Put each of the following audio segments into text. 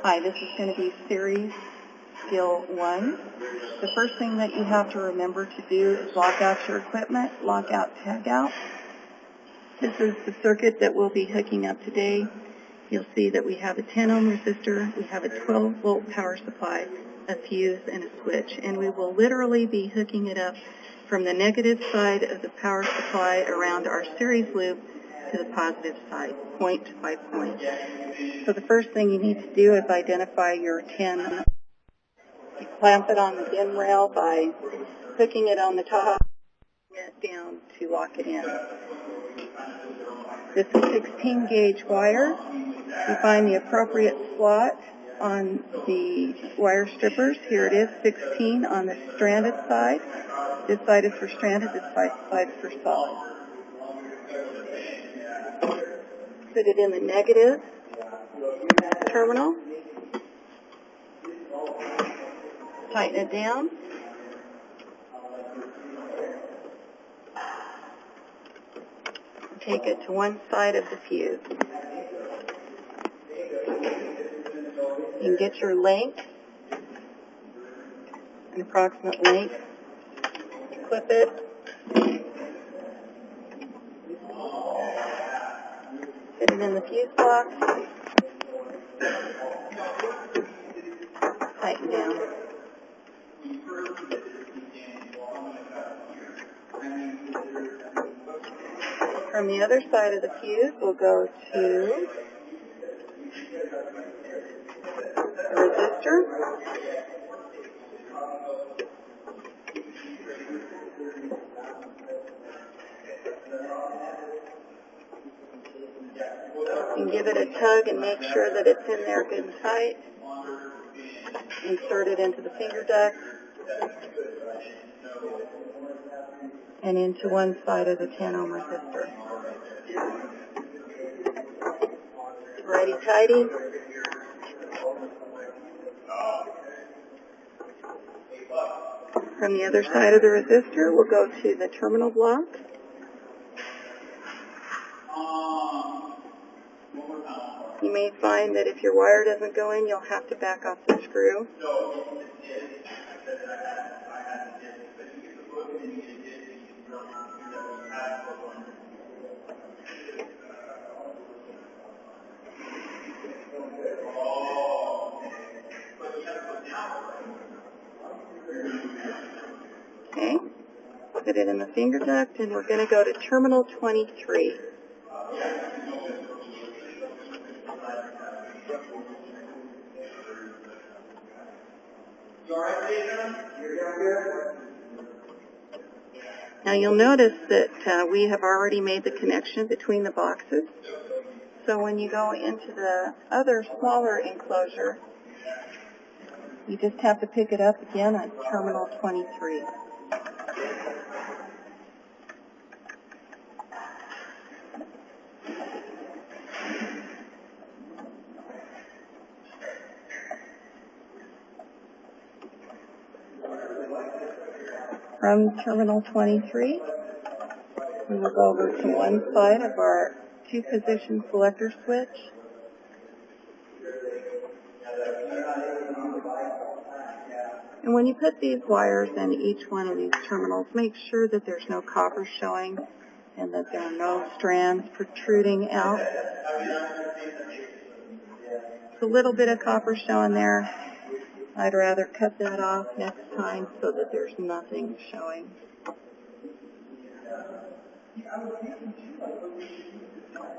Hi, this is going to be Series Skill 1. The first thing that you have to remember to do is lock out your equipment, lock out, tag out. This is the circuit that we'll be hooking up today. You'll see that we have a 10 ohm resistor, we have a 12 volt power supply, a fuse, and a switch. And we will literally be hooking it up from the negative side of the power supply around our series loop to the positive side, point by point. So the first thing you need to do is identify your 10. You clamp it on the DIN rail by hooking it on the top, it down to lock it in. This is 16 gauge wire. You find the appropriate slot on the wire strippers. Here it is, 16 on the stranded side. This side is for stranded, this side is for solid. Put it in the negative terminal. Tighten it down. Take it to one side of the fuse. You can get your length, an approximate length. Clip it. Put it in the fuse box. Tighten down. From the other side of the fuse, we'll go to the resistor. And give it a tug and make sure that it's in there good and tight. Insert it into the finger duct and into one side of the 10 ohm resistor. Righty-tighty. From the other side of the resistor, we'll go to the terminal block. You may find that if your wire doesn't go in, you'll have to back off the screw. Okay, put it in the finger duct, and we're going to go to terminal 23. Now you'll notice that we have already made the connection between the boxes. So when you go into the other smaller enclosure, you just have to pick it up again at terminal 23. From terminal 23, we will go over to one side of our two-position selector switch. And when you put these wires in each one of these terminals, make sure that there's no copper showing and that there are no strands protruding out. It's a little bit of copper showing there. I'd rather cut that off next time so that there's nothing showing.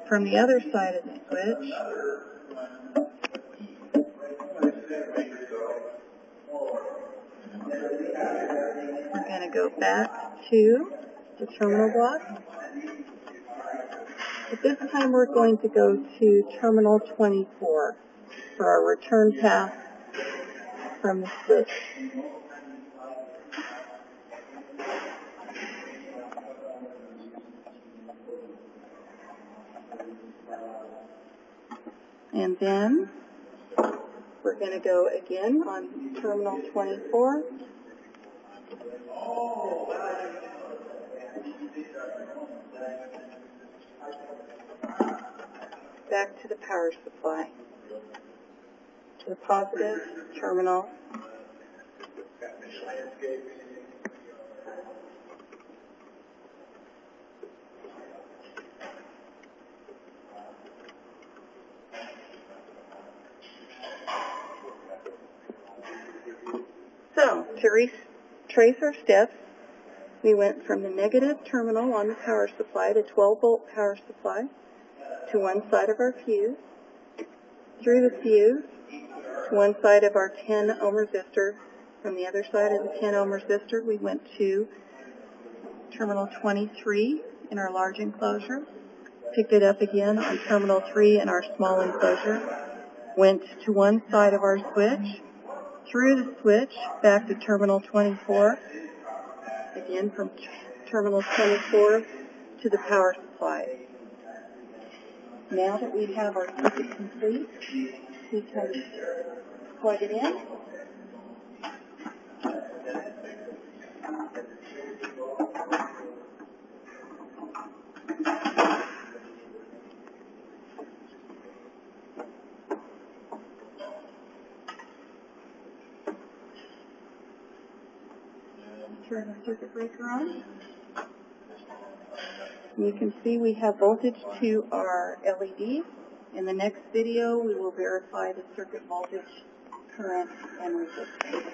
From the other side of the switch, we're going to go back to the terminal block. But this time we're going to go to terminal 24 for our return path from the switch. And then we're going to go again on terminal 24. Back to the power supply. to the positive terminal. So, to retrace our steps, we went from the negative terminal on the power supply, the 12-volt power supply, to one side of our fuse, through the fuse, to one side of our 10-ohm resistor. From the other side of the 10-ohm resistor, we went to terminal 23 in our large enclosure, picked it up again on terminal 3 in our small enclosure, went to one side of our switch, through the switch, back to terminal 24, again from terminal 24 to the power supply. Now that we have our circuit complete, we can plug it in. Turn the circuit breaker on. You can see we have voltage to our LED. In the next video, we will verify the circuit voltage, current, and resistance.